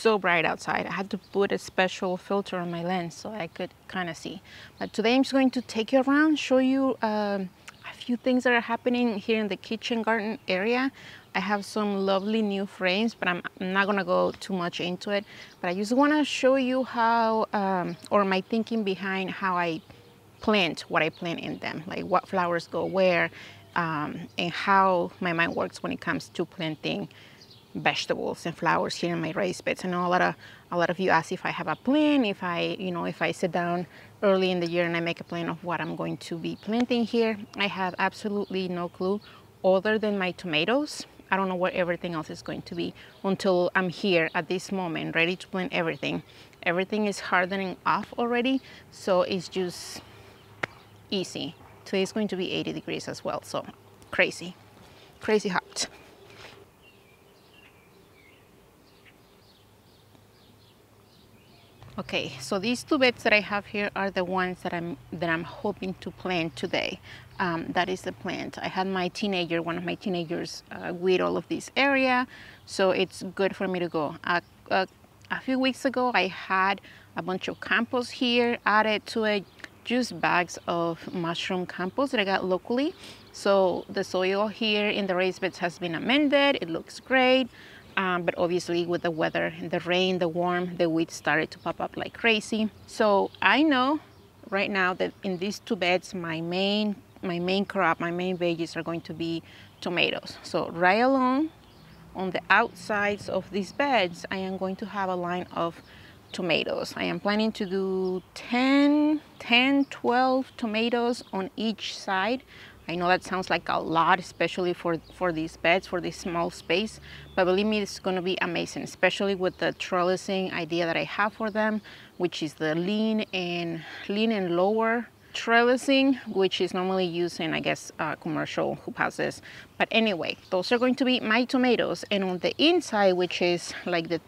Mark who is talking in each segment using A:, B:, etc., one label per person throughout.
A: so bright outside. I had to put a special filter on my lens so I could kind of see. But today I'm just going to take you around, show you a few things that are happening here in the kitchen garden area. I have some lovely new frames, but I'm not gonna go too much into it. But I just wanna show you how, or my thinking behind how I plant what I plant in them, like what flowers go where, and how my mind works when it comes to planting vegetables and flowers here in my raised beds. I know a lot of you ask if I have a plan, if I sit down early in the year and I make a plan of what I'm going to be planting here. I have absolutely no clue other than my tomatoes. I don't know where everything else is going to be until I'm here at this moment, ready to plant everything. Everything is hardening off already, so it's just easy. Today is going to be 80 degrees as well, so crazy hot. Okay, so these two beds that I have here are the ones that I'm hoping to plant today. That is the plant. I had one of my teenagers weed all of this area, so it's good for me to go. A few weeks ago, I had a bunch of compost here added to it, just bags of mushroom compost that I got locally. So the soil here in the raised beds has been amended. It looks great. But obviously with the weather and the rain, the warm, the weeds started to pop up like crazy. So I know right now that in these two beds, my main crop, my main veggies are going to be tomatoes. So right along on the outsides of these beds, I am going to have a line of tomatoes. I am planning to do 10, 12 tomatoes on each side. I know that sounds like a lot, especially for these beds, for this small space, but believe me, it's going to be amazing, especially with the trellising idea that I have for them, which is the lean and lower trellising, which is normally used in, I guess, commercial hoop houses. But anyway, those are going to be my tomatoes, and on the inside, which is like the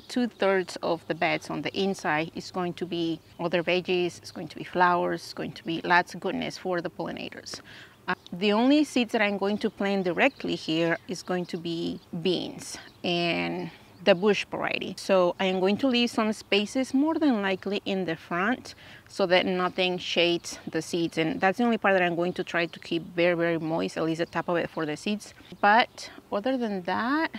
A: two-thirds of the beds on the inside, is going to be other veggies, it's going to be flowers, it's going to be lots of goodness for the pollinators. The only seeds that I'm going to plant directly here is going to be beans and the bush variety. So I am going to leave some spaces, more than likely in the front, so that nothing shades the seeds. And that's the only part that I'm going to try to keep very, very moist, at least the top of it for the seeds. But other than that,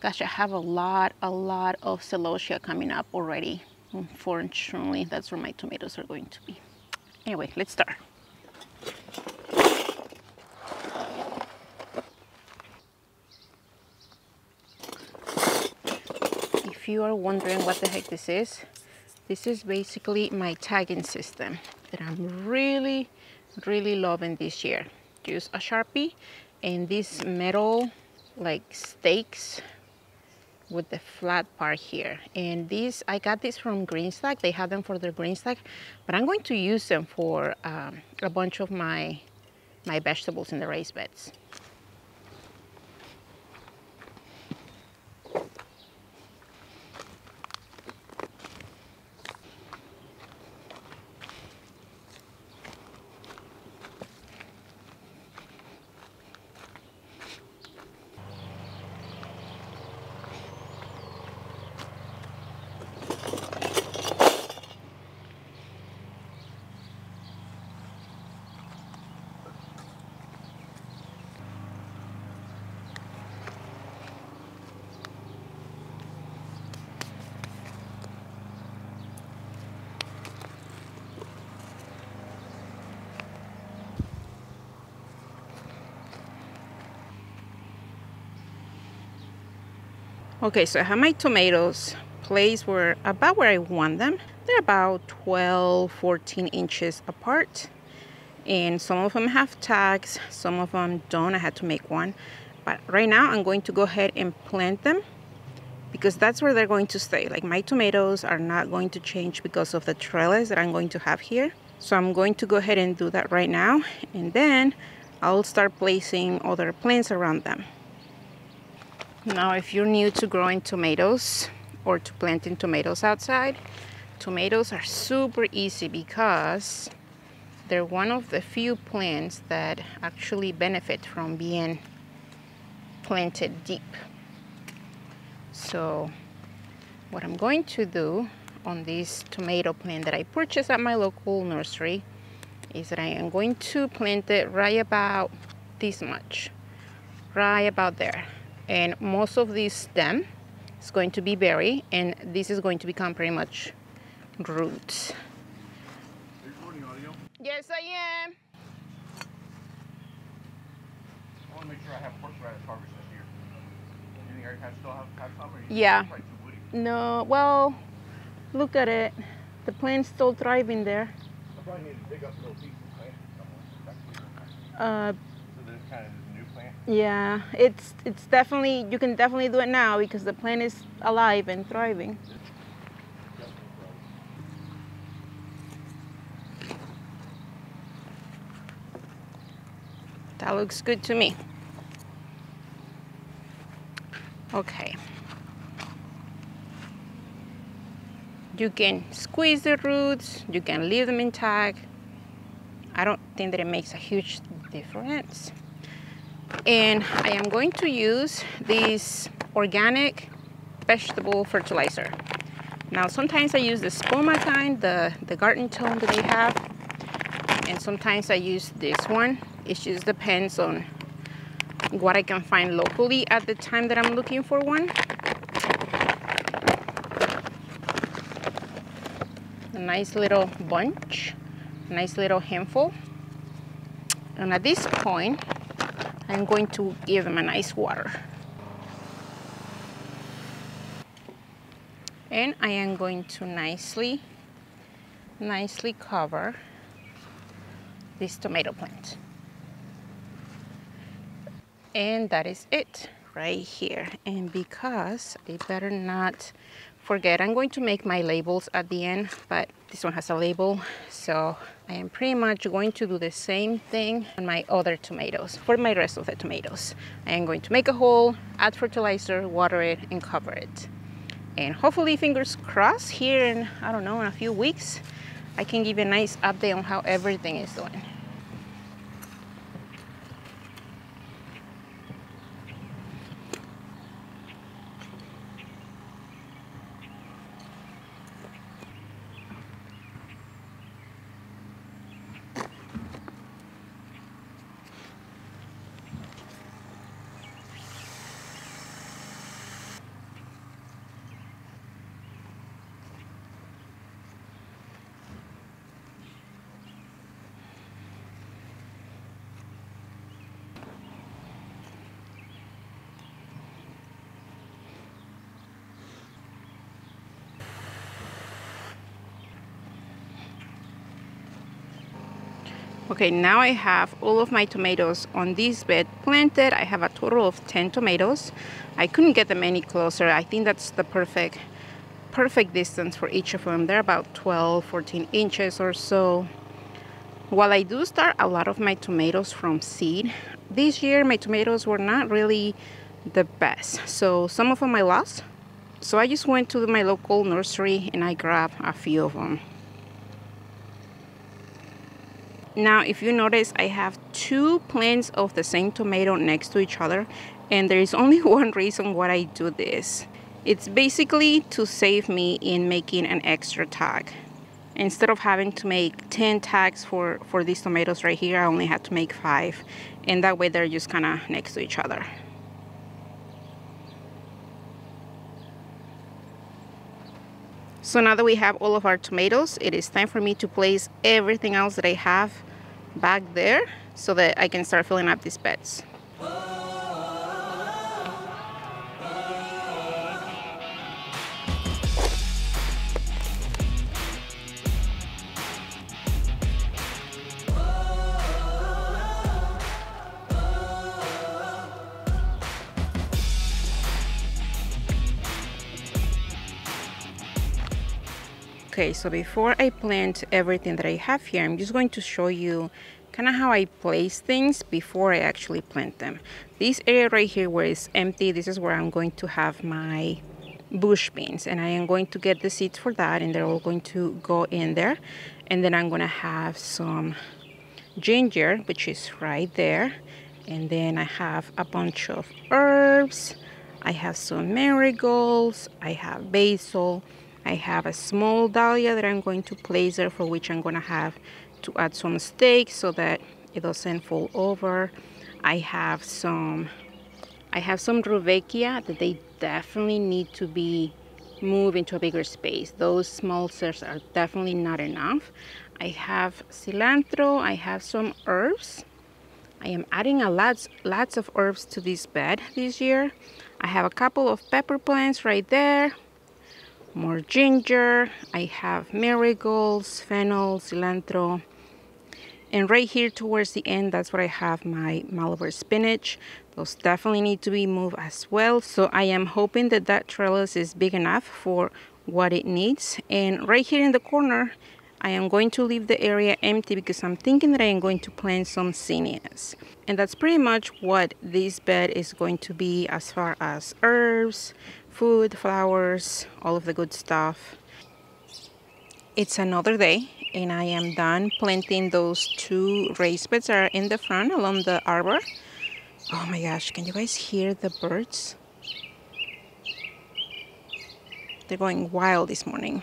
A: gosh, I have a lot of celosia coming up already. Unfortunately, that's where my tomatoes are going to be. Anyway, let's start. If you are wondering what the heck this is basically my tagging system that I'm really loving this year. Use a Sharpie and these metal like stakes with the flat part here, and these I got these from Green Stack. They have them for their Green Stack, but I'm going to use them for a bunch of my vegetables in the raised beds. Okay, so I have my tomatoes placed about where I want them. They're about 12, 14 inches apart. And some of them have tags, some of them don't. I had to make one. But right now I'm going to go ahead and plant them because that's where they're going to stay. Like, my tomatoes are not going to change because of the trellis that I'm going to have here. So I'm going to go ahead and do that right now. And then I'll start placing other plants around them. Now, if you're new to growing tomatoes or to planting tomatoes outside, tomatoes are super easy because they're one of the few plants that actually benefit from being planted deep. So what I'm going to do on this tomato plant that I purchased at my local nursery is that I am going to plant it right about this much, right about there. And most of this stem is going to be berry, and this is going to become pretty much roots.
B: Are you recording audio?
A: Yes, I am.
B: I want to make sure I have horseradish harvest this year. Do you think I still have some? Or
A: Yeah.
B: Probably too woody?
A: No, well, look at it. The plant's still thriving there.
B: I probably need to dig up little pieces and plant it somewhere. So this kind of is a new plant?
A: Yeah, it's definitely, you can definitely do it now because the plant is alive and thriving. That looks good to me. Okay. You can squeeze the roots, you can leave them intact. I don't think that it makes a huge difference. And I am going to use this organic vegetable fertilizer. Now sometimes I use the Spoma kind, the garden tone that they have, and sometimes I use this one. It just depends on what I can find locally at the time that I'm looking for one. A nice little bunch, a nice little handful. And at this point, I'm going to give them a nice water. And I am going to nicely cover this tomato plant. And that is it right here. And because I better not forget, I'm going to make my labels at the end, but this one has a label, so I am pretty much going to do the same thing on my other tomatoes. For my rest of the tomatoes, I am going to make a hole, add fertilizer, water it, and cover it. And hopefully, fingers crossed, here in, I don't know, in a few weeks, I can give you a nice update on how everything is doing. Okay, now I have all of my tomatoes on this bed planted. I have a total of 10 tomatoes. I couldn't get them any closer. I think that's the perfect distance for each of them. They're about 12-14 inches or so. While I do start a lot of my tomatoes from seed, this year my tomatoes were not really the best. So some of them I lost. So I just went to my local nursery and I grabbed a few of them. Now, if you notice, I have two plants of the same tomato next to each other, and there is only one reason why I do this. It's basically to save me in making an extra tag. Instead of having to make 10 tags for these tomatoes right here, I only had to make 5, and that way they're just kind of next to each other. So now that we have all of our tomatoes, it is time for me to place everything else that I have back there so that I can start filling up these beds. Okay, so before I plant everything that I have here, I'm just going to show you kind of how I place things before I actually plant them. This area right here where it's empty, this is where I'm going to have my bush beans, and I am going to get the seeds for that, and they're all going to go in there. And then I'm going to have some ginger, which is right there, and then I have a bunch of herbs, I have some marigolds, I have basil, I have a small dahlia that I'm going to place there, for which I'm going to have to add some stakes so that it doesn't fall over. I have some rudbeckia that they definitely need to be moved into a bigger space. Those small stairs are definitely not enough. I have cilantro, I have some herbs. I am adding lots of herbs to this bed this year. I have a couple of pepper plants right there. More ginger. I have marigolds, fennel, cilantro. And right here towards the end, that's where I have my Malabar spinach. Those definitely need to be moved as well. So I am hoping that that trellis is big enough for what it needs. And right here in the corner, I am going to leave the area empty because I'm thinking that I am going to plant some zinnias. And that's pretty much what this bed is going to be as far as herbs, food, flowers, all of the good stuff. It's another day and I am done planting those 2 raised beds that are in the front along the arbor. Oh my gosh, can you guys hear the birds? They're going wild this morning.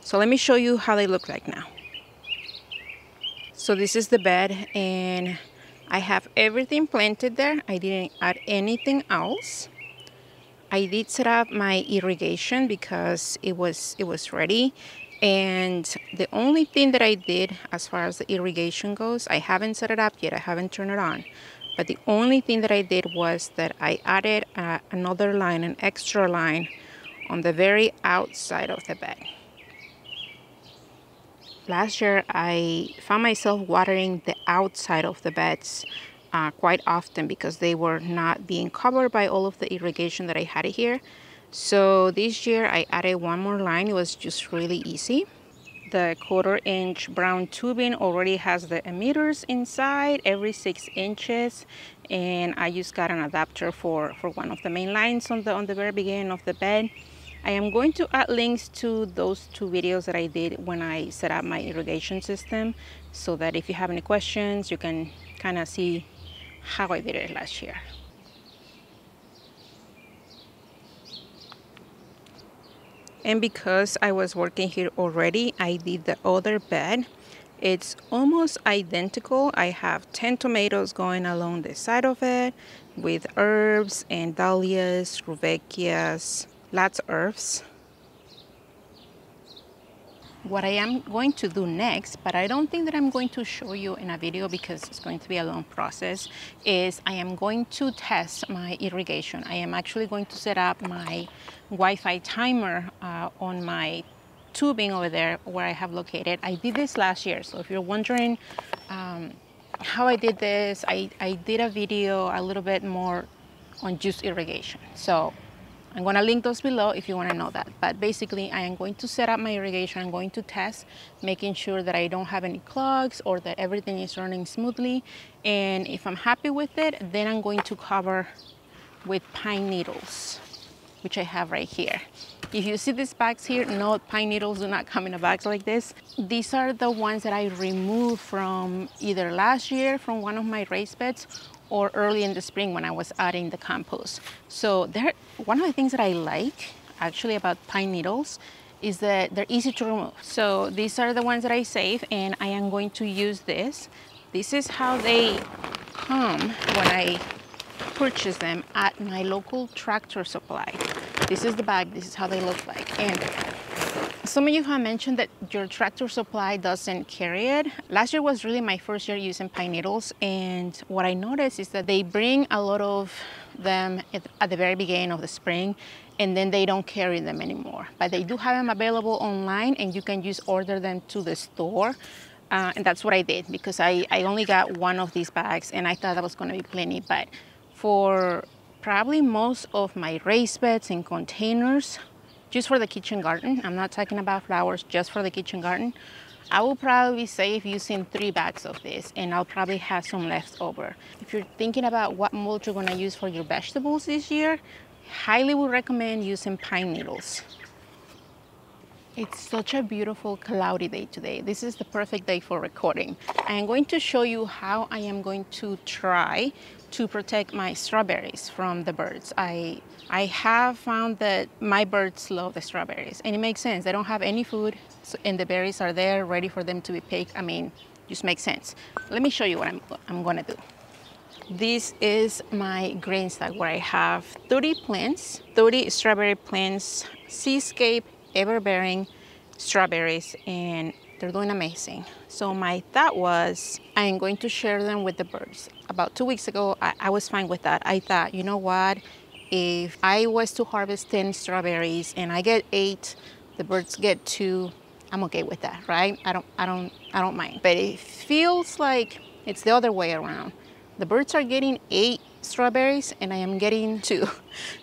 A: So let me show you how they look like now. So this is the bed and I have everything planted there. I didn't add anything else. I did set up my irrigation because it was ready. And the only thing that I did as far as the irrigation goes, I haven't set it up yet. I haven't turned it on. But the only thing that I did was that I added another line, an extra line on the very outside of the bed. Last year, I found myself watering the outside of the beds quite often because they were not being covered by all of the irrigation that I had here. So this year, I added one more line. It was just really easy. The 1/4-inch brown tubing already has the emitters inside every 6 inches. And I just got an adapter for one of the main lines on the very beginning of the bed. I am going to add links to those 2 videos that I did when I set up my irrigation system so that if you have any questions, you can kind of see how I did it last year. And because I was working here already, I did the other bed. It's almost identical. I have 10 tomatoes going along the side of it with herbs and dahlias, rudbeckias, lots of herbs. What I am going to do next, but I don't think that I'm going to show you in a video because it's going to be a long process, is I am going to test my irrigation. I am actually going to set up my Wi-Fi timer on my tubing over there where I have located. I did this last year, so if you're wondering how I did this, I did a video a little bit more on just irrigation. So I'm going to link those below if you want to know that. But basically, I am going to set up my irrigation. I'm going to test, making sure that I don't have any clogs or that everything is running smoothly. And if I'm happy with it, then I'm going to cover with pine needles, which I have right here. If you see these bags here, no, pine needles do not come in a bag like this. These are the ones that I removed from either last year from one of my raised beds or early in the spring when I was adding the compost. So one of the things that I like actually about pine needles is that they're easy to remove. So these are the ones that I save and I am going to use this. This is how they come when I purchase them at my local Tractor Supply. This is the bag, this is how they look like. And some of you have mentioned that your Tractor Supply doesn't carry it. Last year was really my first year using pine needles, and what I noticed is that they bring a lot of them at the very beginning of the spring, and then they don't carry them anymore. But they do have them available online, and you can just order them to the store. And that's what I did because I only got one of these bags, and I thought that was going to be plenty. But for probably most of my raised beds and containers, just for the kitchen garden, I'm not talking about flowers, just for the kitchen garden, I will probably be safe using 3 bags of this, and I'll probably have some left over. If you're thinking about what mulch you're gonna use for your vegetables this year, highly would recommend using pine needles. It's such a beautiful cloudy day today. This is the perfect day for recording. I am going to show you how I am going to try to protect my strawberries from the birds. I have found that my birds love the strawberries, and it makes sense. They don't have any food, and the berries are there ready for them to be picked. I mean, just makes sense. Let me show you what I'm gonna do. This is my grain stack where I have 30 plants, 30 strawberry plants, seascape, ever-bearing strawberries, and they're doing amazing. So my thought was I am going to share them with the birds. About 2 weeks ago, I was fine with that. I thought, you know what? If I was to harvest 10 strawberries and I get 8, the birds get 2, I'm okay with that, right? I don't mind. But it feels like it's the other way around. The birds are getting 8 strawberries and I am getting 2.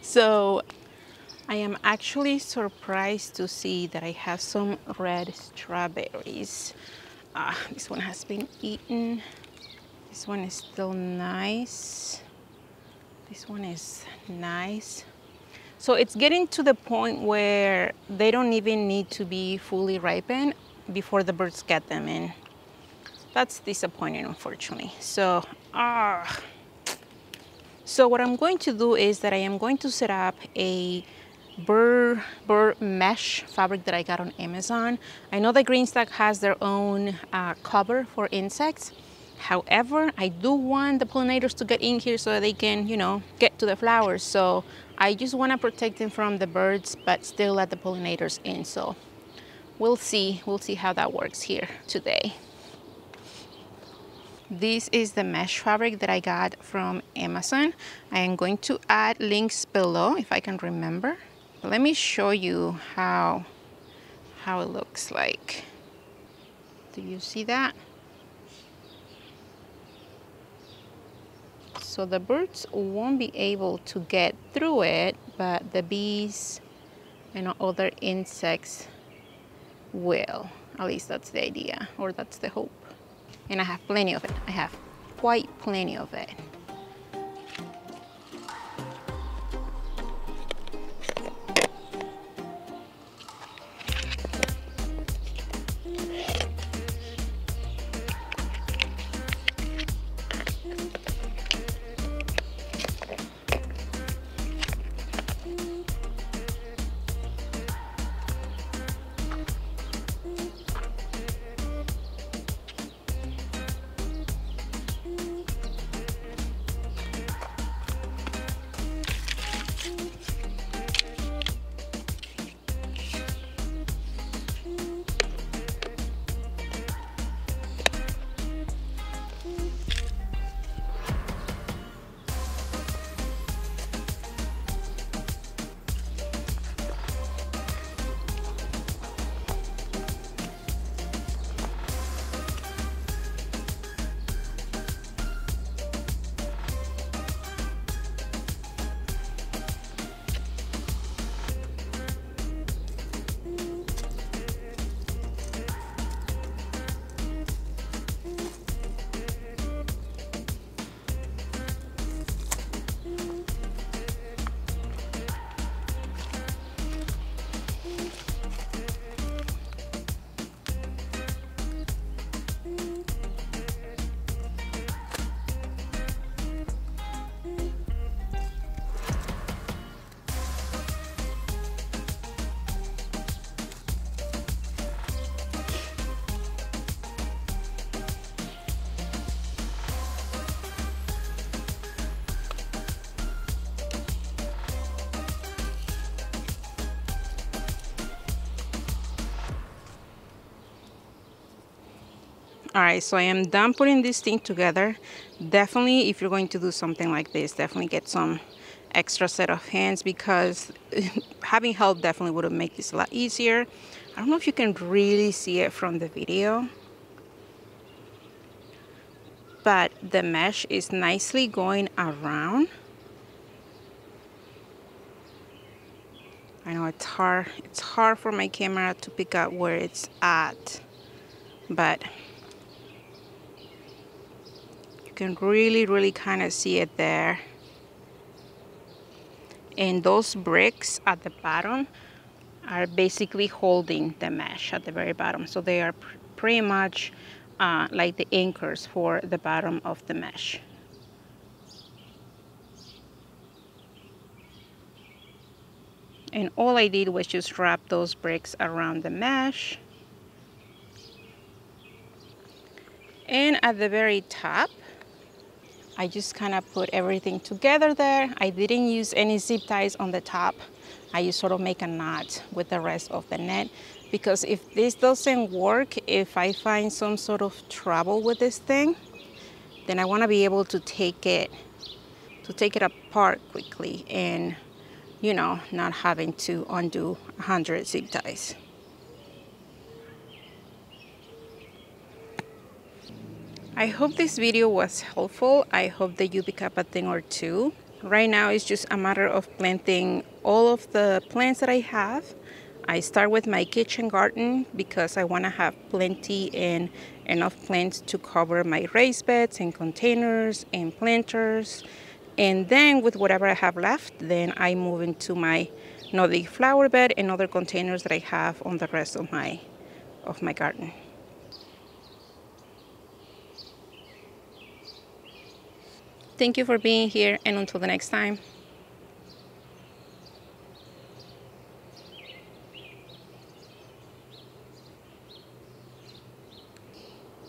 A: So I am actually surprised to see that I have some red strawberries. This one has been eaten. This one is still nice. This one is nice. So it's getting to the point where they don't even need to be fully ripened before the birds get them in. That's disappointing, unfortunately. So what I'm going to do is that I am going to set up a bird mesh fabric that I got on Amazon. I know the green stack has their own cover for insects. However, I do want the pollinators to get in here so that they can, you know, get to the flowers. So I just want to protect them from the birds, but still let the pollinators in. So we'll see how that works here today. This is the mesh fabric that I got from Amazon. I am going to add links below if I can remember. Let me show you how it looks like. Do you see that? So the birds won't be able to get through it, but the bees and other insects will. At least that's the idea, or that's the hope. And I have plenty of it. I have quite plenty of it. All right, so I am done putting this thing together. Definitely, if you're going to do something like this, definitely get some extra set of hands, because having help definitely would have made this a lot easier. I don't know if you can really see it from the video, but the mesh is nicely going around. I know it's hard for my camera to pick up where it's at, but you can really kind of see it there. And those bricks at the bottom, are basically holding the mesh at the very bottom. So they are pretty much like the anchors for the bottom of the mesh. And all I did was just wrap those bricks around the mesh. And at the very top, I just kind of put everything together there. I didn't use any zip ties on the top. I just sort of make a knot with the rest of the net, because if this doesn't work, if I find some sort of trouble with this thing, then I want to be able to take it apart quickly and, you know, not having to undo 100 zip ties. I hope this video was helpful. I hope that you pick up a thing or two. Right now it's just a matter of planting all of the plants that I have. I start with my kitchen garden because I want to have plenty and enough plants to cover my raised beds and containers and planters. And then with whatever I have left, then I move into my Nordic flower bed and other containers that I have on the rest of my garden. Thank you for being here, and until the next time.